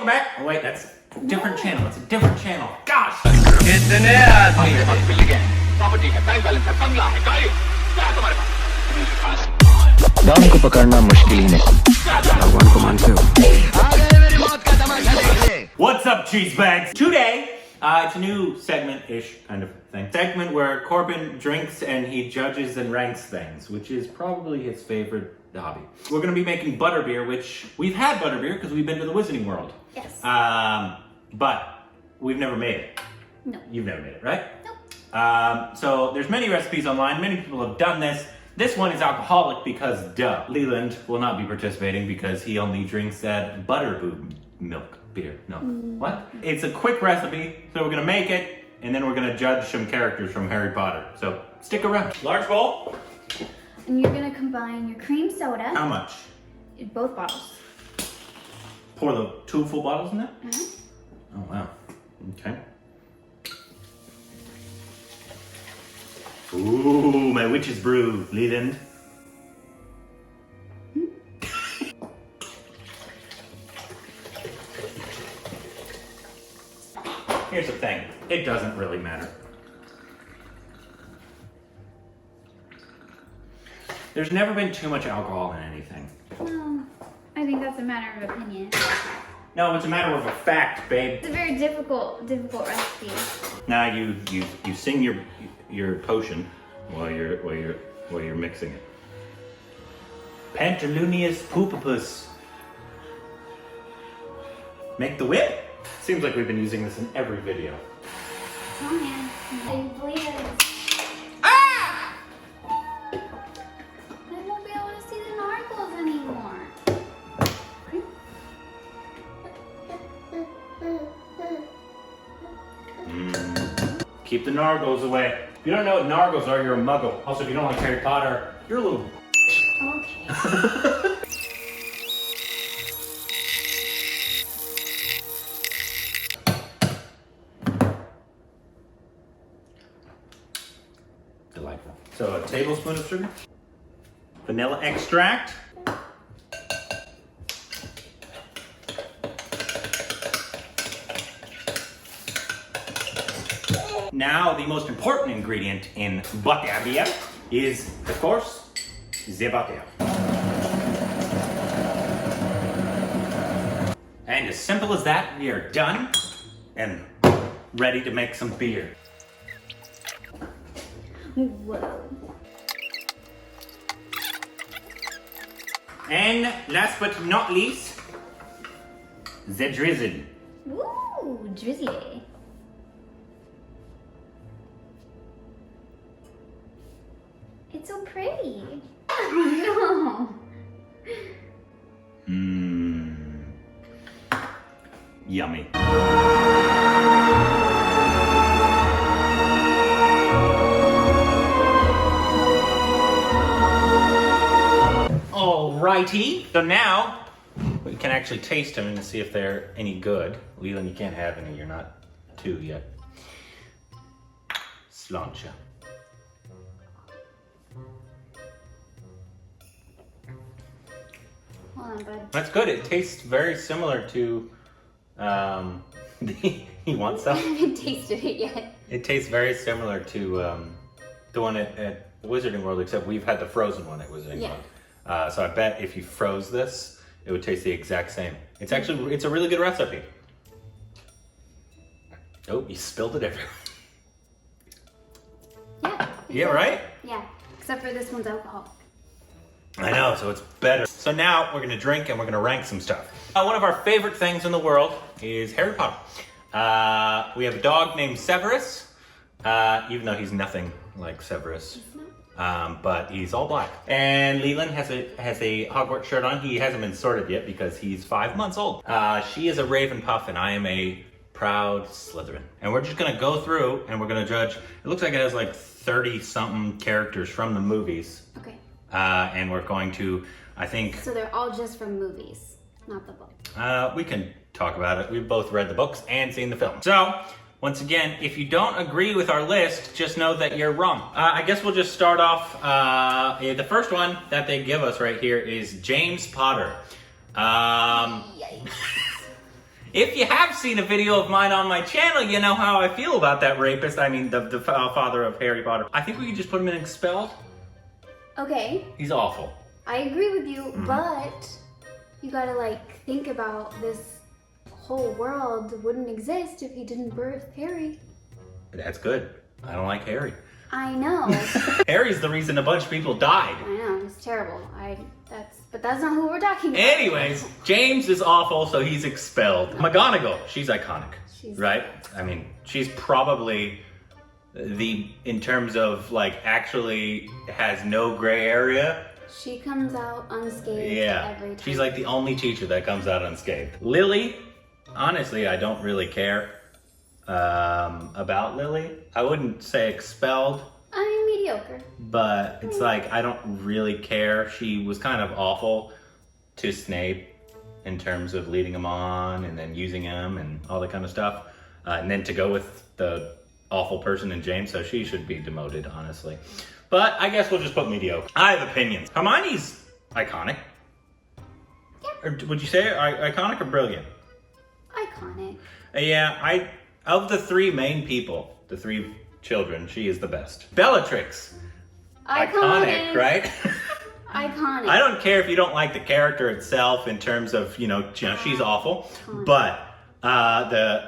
welcome back. Oh wait, that's a different channel. It's a different channel. Gosh. दाम को पकड़ना मुश्किल ही नहीं भगवान को मानते हो What's up, cheese bags? Today, it's a new segment-ish kind of thing. Segment where Korbin drinks and he judges and ranks things, which is probably his favorite hobby. We're going to be making ButterBeer, which we've had ButterBeer because we've been to the Wizarding World. Yes. But we've never made it. No. You've never made it, right? Nope. So there's many recipes online. Many people have done this. This one is alcoholic because duh. Leland will not be participating because he only drinks that butterboo milk beer. No. What? It's a quick recipe, so we're gonna make it, and then we're gonna judge some characters from Harry Potter. So stick around. Large bowl. And you're gonna combine your cream soda. How much? In both bottles. Pour the 2 full bottles in there? Uh-huh. Oh wow. Okay. Ooh, my witch's brew, Leland. Here's the thing, it doesn't really matter. There's never been too much alcohol in anything. No, I think that's a matter of opinion. No, it's a matter of a fact, babe. It's a very difficult recipe. Now you sing your potion while you're mixing it. Pantaloonius poopopus. Make the whip? Seems like we've been using this in every video. Oh man, I believe it. Ah! I won't be able to see the narcos anymore. Keep the nargos away. If you don't know what nargos are, you're a muggle. Also, if you don't like Harry Potter, you're a little... Okay. Delightful. So a tablespoon of sugar. Vanilla extract. Now, the most important ingredient in ButterBeer is, of course, the butter. And as simple as that, we are done and ready to make some beer. Whoa. And last but not least, the drizzle. Ooh, drizzly. It's so pretty. Oh no. Mmm. Yummy. Alrighty. So now we can actually taste them and see if they're any good. Leland, you can't have any. You're not 2 yet. Sláinte. Hold on, bud. That's good. It tastes very similar to. He wants some. I haven't tasted it yet. It tastes very similar to the one at Wizarding World, except we've had the frozen one at Wizarding World. So I bet if you froze this, it would taste the exact same. It's a really good recipe. Oh, you spilled it everywhere. Yeah. Yeah, right? Yeah, except for this one's alcohol. I know, so it's better. So now we're gonna drink and we're gonna rank some stuff. One of our favorite things in the world is Harry Potter. We have a dog named Severus, even though he's nothing like Severus. But he's all black. And Leland has a Hogwarts shirt on. He hasn't been sorted yet because he's 5 months old. She is a Ravenpuff and I am a proud Slytherin. And we're just gonna go through and we're gonna judge. It looks like it has like 30 something characters from the movies. Okay. And we're going to, I think... So they're all just from movies, not the book. We can talk about it. We've both read the books and seen the film. So, once again, if you don't agree with our list, just know that you're wrong. I guess we'll just start off. The first one that they give us right here is James Potter. If you have seen a video of mine on my channel, you know how I feel about that rapist. I mean, the father of Harry Potter. I think we could just put him in expelled. Okay, He's awful. I agree with you, but you gotta like think about this whole world wouldn't exist if he didn't birth Harry. That's good. I don't like Harry. I know. Harry's the reason a bunch of people died. I know, it's terrible. But that's not who we're talking about. Anyways, James is awful, so he's expelled. McGonagall, she's iconic, right? I mean, she's probably in terms of like actually has no gray area. She comes out unscathed every time. She's like the only teacher that comes out unscathed. Lily, honestly, I don't really care about Lily. I wouldn't say expelled. I'm mediocre. But it's like, I don't really care. She was kind of awful to Snape in terms of leading him on and then using him and all that kind of stuff. And then to go with the awful person in James, so she should be demoted, honestly. But I guess we'll just put mediocre. I have opinions. Hermione's iconic. Yeah. Or would you say iconic or brilliant? Iconic. Yeah, of the three main people, the three children, she is the best. Bellatrix. Iconic, right? Iconic. I don't care if you don't like the character itself in terms of, she's awful. But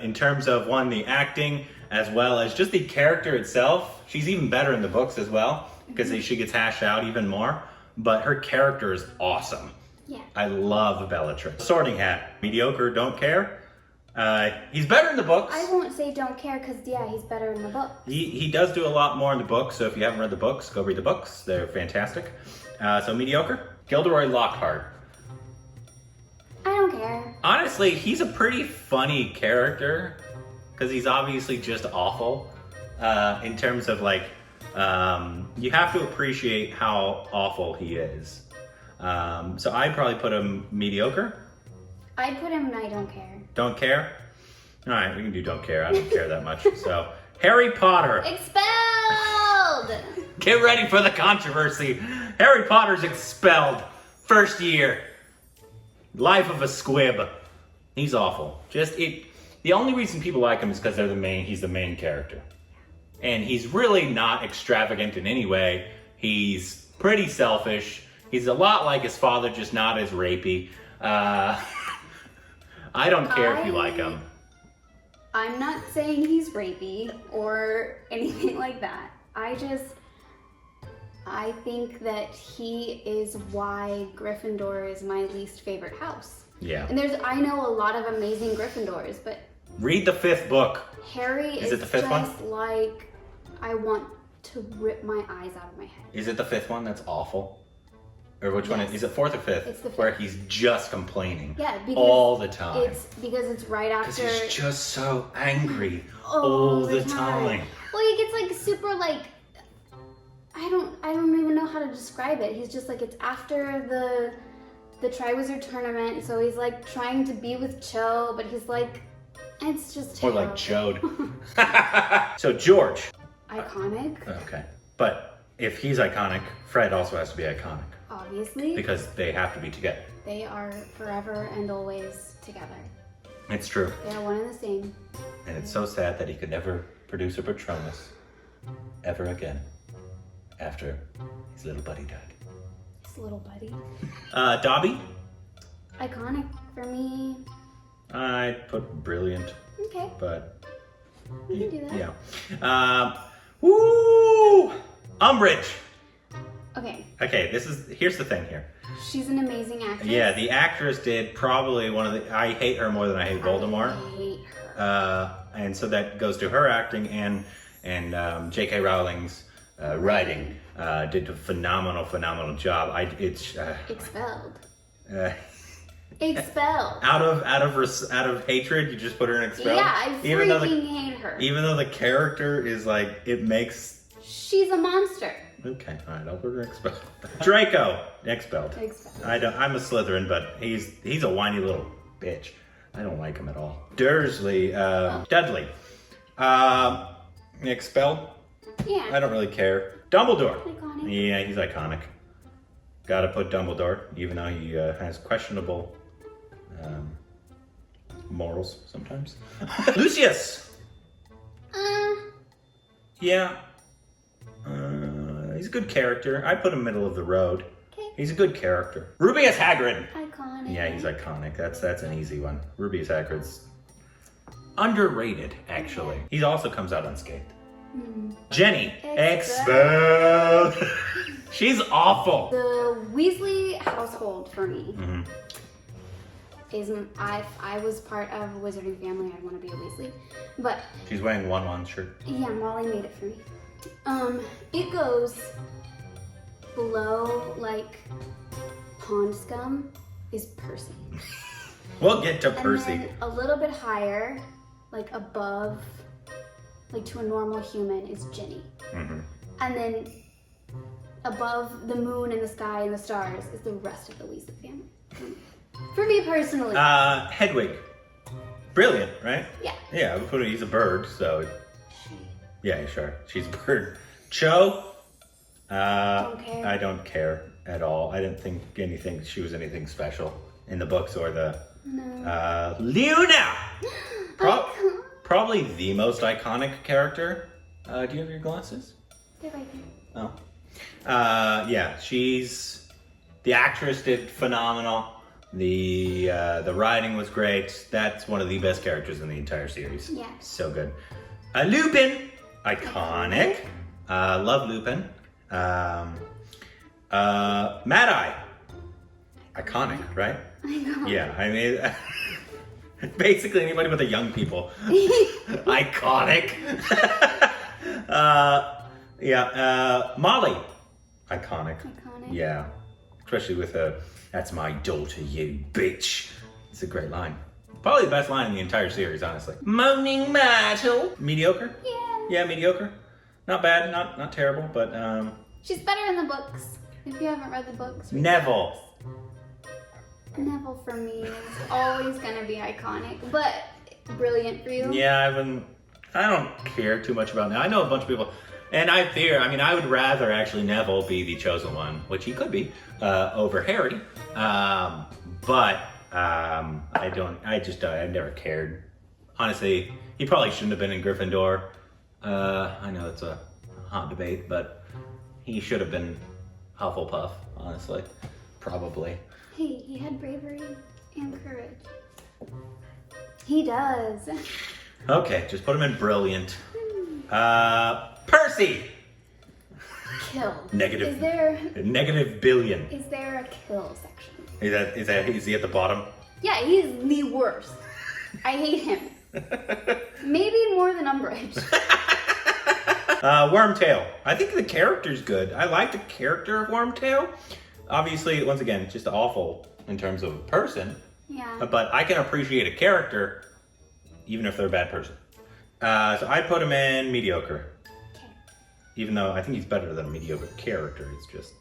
in terms of the acting as well as just the character itself, she's even better in the books as well because she gets hashed out even more. But her character is awesome. Yeah. I love Bellatrix. Sorting Hat. Mediocre, don't care. He's better in the books. I won't say don't care because, he's better in the book. He does do a lot more in the books, so if you haven't read the books, go read the books. They're fantastic. So mediocre. Gilderoy Lockhart. I don't care. Honestly, he's a pretty funny character because he's obviously just awful. In terms of you have to appreciate how awful he is. So I'd probably put him mediocre. I'd put him in I don't care. Don't care? All right, we can do don't care. I don't care that much. So, Harry Potter. Expelled! Get ready for the controversy. Harry Potter's expelled. First year. Life of a squib. He's awful. The only reason people like him is because he's the main character. And he's really not extravagant in any way. He's pretty selfish. He's a lot like his father, just not as rapey. I don't care if you like him. I'm not saying he's rapey or anything like that. I think that he is why Gryffindor is my least favorite house. Yeah. And I know a lot of amazing Gryffindors, but read the 5th book. Harry is it the 5th just one? like, I want to rip my eyes out of my head. Is it the 5th one that's awful? Or which one? Is it 4th or 5th? It's the 5th. Where he's just complaining. Yeah, because all the time. It's right after. Because he's just so angry all the time. Well, he gets super I don't even know how to describe it. He's just it's after the Triwizard Tournament, so he's trying to be with Cho, but he's it's just terrible. Or like Jode. So George. Iconic. Okay. But if he's iconic, Fred also has to be iconic. Obviously. Because they have to be together. They are forever and always together. It's true. They are one and the same. And it's so sad that he could never produce a Patronus ever again after his little buddy died. His little buddy. Dobby? Iconic for me. I'd put brilliant. Okay. But We can do that. Yeah. Woo! Umbridge. Okay. Here's the thing here. She's an amazing actress. Yeah, the actress did probably I hate her more than I hate Voldemort. I hate her. And so that goes to her acting and J.K. Rowling's writing. Did a phenomenal job. Expelled. Uh, Expelled. out of hatred, you just put her in expelled. Yeah, I freaking hate her. Even though the character is it makes. She's a monster. Okay, all right, I'll put her in expelled. Draco, expelled. Expelled. I'm a Slytherin, but he's a whiny little bitch. I don't like him at all. Dursley, Dudley, expelled. Yeah. I don't really care. Dumbledore. Iconic. Yeah, he's iconic. Gotta put Dumbledore, even though he has questionable morals sometimes. Lucius! Yeah. He's a good character. I put him middle of the road. Okay. He's a good character. Rubeus Hagrid! Iconic. Yeah, he's iconic. That's an easy one. Rubeus Hagrid's underrated, actually. He also comes out unscathed. Jenny. Expelled. She's awful. The Weasley household for me is I was part of a wizarding family. I'd want to be a Weasley, but She's wearing one shirt. yeah, Molly made it for me. It goes below like pond scum is Percy. We'll get to Percy. And then a little bit higher, like above, like to a normal human, is Ginny. And then above the moon and the sky and the stars is the rest of the Weasley family. For me personally. Hedwig. Brilliant, right? Yeah. Yeah, he's a bird, so... Yeah, sure. She's a bird. Cho? Don't care. I don't care at all. I didn't think she was anything special in the books or the... No. Luna! Probably the most iconic character. Do you have your glasses? They're right there. Oh. Yeah, the actress did phenomenal. The writing was great. That's one of the best characters in the entire series. Yeah. So good. Lupin, iconic. Love Lupin. Mad Eye, iconic, right? I know. Yeah, I mean, basically anybody with the young people. Iconic. Molly, iconic. Iconic. Yeah, especially with "That's my daughter, you bitch." It's a great line. Probably the best line in the entire series, honestly. Moaning Myrtle. Mediocre. Yeah. Yeah, mediocre. Not bad, not terrible, but She's better in the books. If you haven't read the books. read Neville. the books. Neville for me is always gonna be iconic, but brilliant for you. Yeah, I don't care too much about that. I know a bunch of people, and I would rather actually Neville be the chosen one, which he could be, over Harry. But I've never cared. Honestly, he probably shouldn't have been in Gryffindor. I know it's a hot debate, but he should have been Hufflepuff, honestly. Probably. Hey, he had bravery and courage. He does. Okay, just put him in brilliant. Percy! Kill. Negative. Is there Negative billion. a kill section? Is he at the bottom? Yeah, he's the worst. I hate him. Maybe more than Umbridge. Wormtail. I think the character's good. I like the character of Wormtail. Obviously, once again, just awful in terms of a person. Yeah. But I can appreciate a character even if they're a bad person. So I put him in mediocre. Okay. Even though I think he's better than a mediocre character. It's just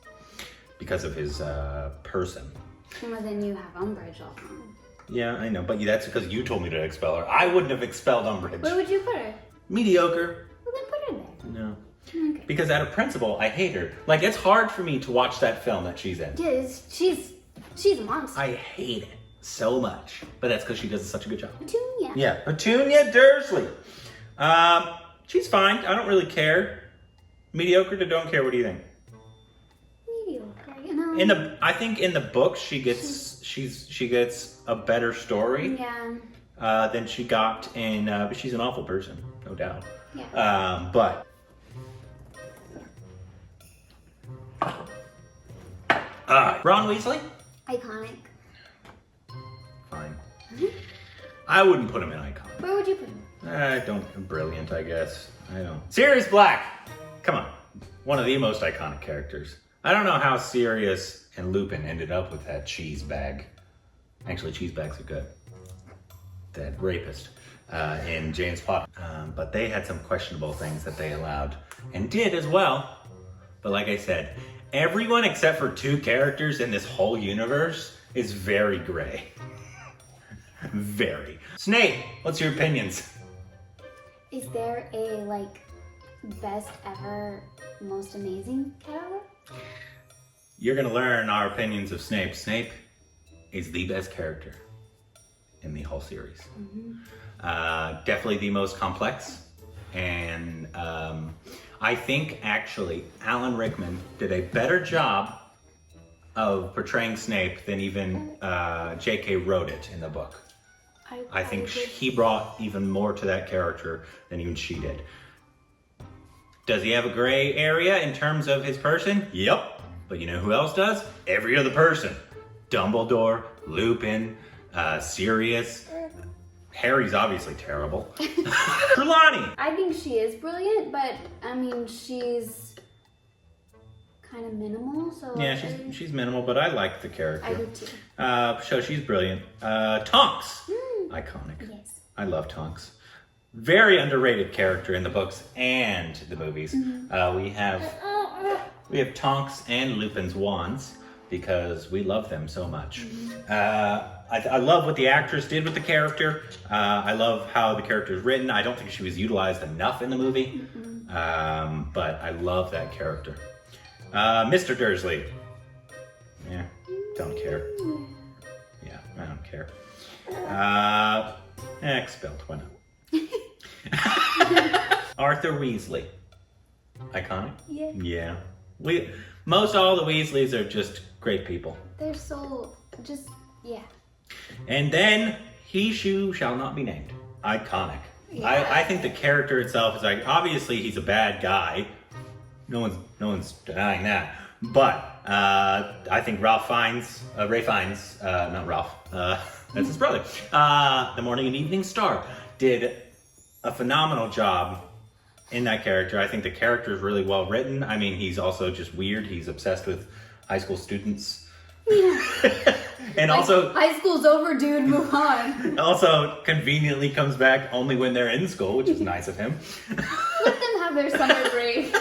because of his person. Well, then you have Umbridge all wrong. Yeah, I know. But that's because you told me to expel her. I wouldn't have expelled Umbridge. Where would you put her? Mediocre. Well, then put her there. No. Okay. Because out of principle, I hate her. Like, it's hard for me to watch that film that she's in. Yeah, she's a monster. I hate it so much. But that's because she does such a good job. Petunia. Yeah, Petunia Dursley. She's fine. I don't really care. Mediocre to don't care. What do you think? Mediocre, you know. I think in the books she gets a better story. Yeah. Than she got in. But she's an awful person, no doubt. Yeah. But. Ron Weasley? Iconic. Fine. I wouldn't put him in iconic. Where would you put him? Brilliant, I guess. I don't. Sirius Black! Come on. One of the most iconic characters. I don't know how Sirius and Lupin ended up with that cheese bag. Actually, cheese bags are good. That rapist in James Potter. But they had some questionable things that they allowed and did as well. But like I said, everyone except for 2 characters in this whole universe is very gray. Very. Snape, what's your opinions? Is there a, best ever, most amazing character? You're gonna learn our opinions of Snape. Snape is the best character in the whole series. Definitely the most complex. And I think actually Alan Rickman did a better job of portraying Snape than even J.K. wrote it in the book. I think he brought even more to that character than even she did. Does he have a gray area in terms of his person? Yep. But you know who else does? Every other person. Dumbledore, Lupin, Sirius. Harry's obviously terrible. Trelawney! I think she is brilliant, but I mean, she's kind of minimal, so... Yeah, she's minimal, but I like the character. I do too. So she's brilliant. Tonks! Iconic. Yes. I love Tonks. Very underrated character in the books and the movies. We have Tonks and Lupin's wands because we love them so much. I love what the actress did with the character. I love how the character is written. I don't think she was utilized enough in the movie, but I love that character. Mr. Dursley. Yeah, don't care. Yeah, I don't care. Expelled, why not? Arthur Weasley. Iconic? Yeah. Most all the Weasleys are just great people. They're so, yeah. And then He Who Shall Not Be Named. Iconic. Yeah. I think the character itself is like, obviously he's a bad guy. No one's denying that. But I think Ray Fiennes, not Ralph, that's his brother, the Morning and Evening Star, did a phenomenal job in that character. I think the character is really well written. I mean, he's also just weird. He's obsessed with high school students. And like, also... High school's over, dude. Move on. Also, conveniently comes back only when they're in school, which is nice of him. Let them have their summer break.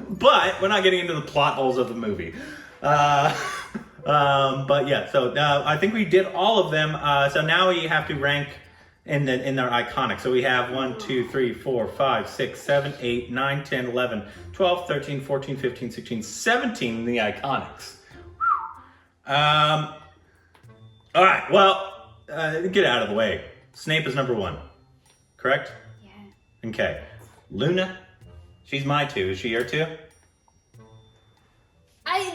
But we're not getting into the plot holes of the movie. But yeah, so I think we did all of them. So now we have to rank in their iconic. So we have 1, 2, 3, 4, 5, 6, 7, 8, 9, 10, 11, 12, 13, 14, 15, 16, 17 in the iconics. All right, well, get out of the way. Snape is number 1, correct? Yeah. Okay. Luna, she's my 2. Is she your 2?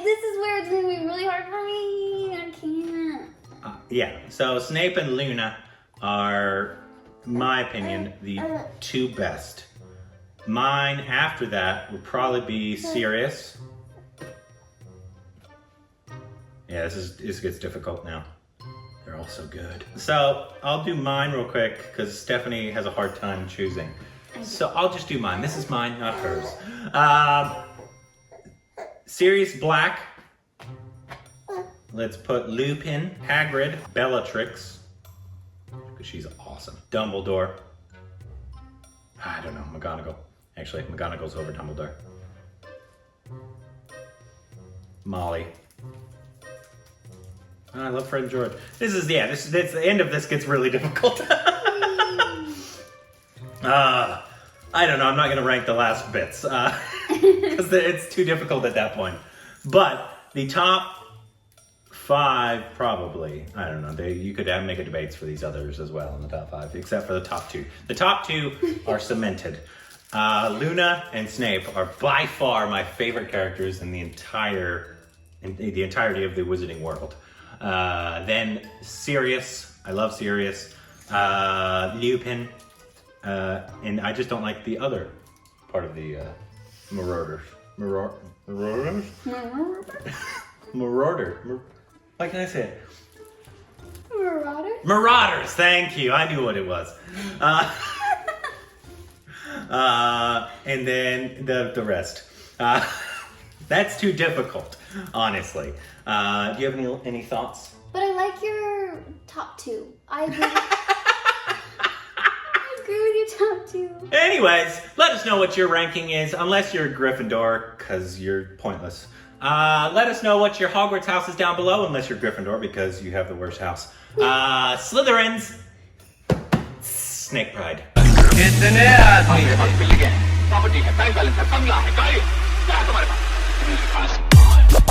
This is where it's going to be really hard for me. I can't. Yeah, so Snape and Luna are, in my opinion, the 2 best. Mine after that would probably be Sirius. Yeah, this gets difficult now. They're all so good. So I'll do mine real quick because Stephanie has a hard time choosing. So I'll just do mine. This is mine, not hers. Sirius Black. Let's put Lupin, Hagrid, Bellatrix, because she's awesome. Dumbledore. I don't know, McGonagall. Actually, McGonagall's over Dumbledore. Molly. Oh, I love Fred and George. This the end of this gets really difficult. I don't know, I'm not going to rank the last bits, because it's too difficult at that point. But the top 5, probably, I don't know, you could make a debates for these others as well in the top 5, except for the top 2. The top 2 are cemented. Luna and Snape are by far my favorite characters in the entirety of the Wizarding world. Then Sirius, I love Sirius. Lupin, and I just don't like the other part of the Marauders. Marauders? Marauder. Why can I say it? Marauder? Marauders, thank you. I knew what it was. And then the rest. That's too difficult, honestly. Do you have any thoughts? But I like your top 2. I agree with your top 2. Anyways, let us know what your ranking is, unless you're Gryffindor, because you're pointless. Let us know what your Hogwarts house is down below, unless you're Gryffindor, because you have the worst house. Slytherins, Snake Pride.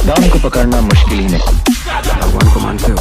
Dam ko पकड़ना मुश्किल ही नहीं भगवान को मानते हो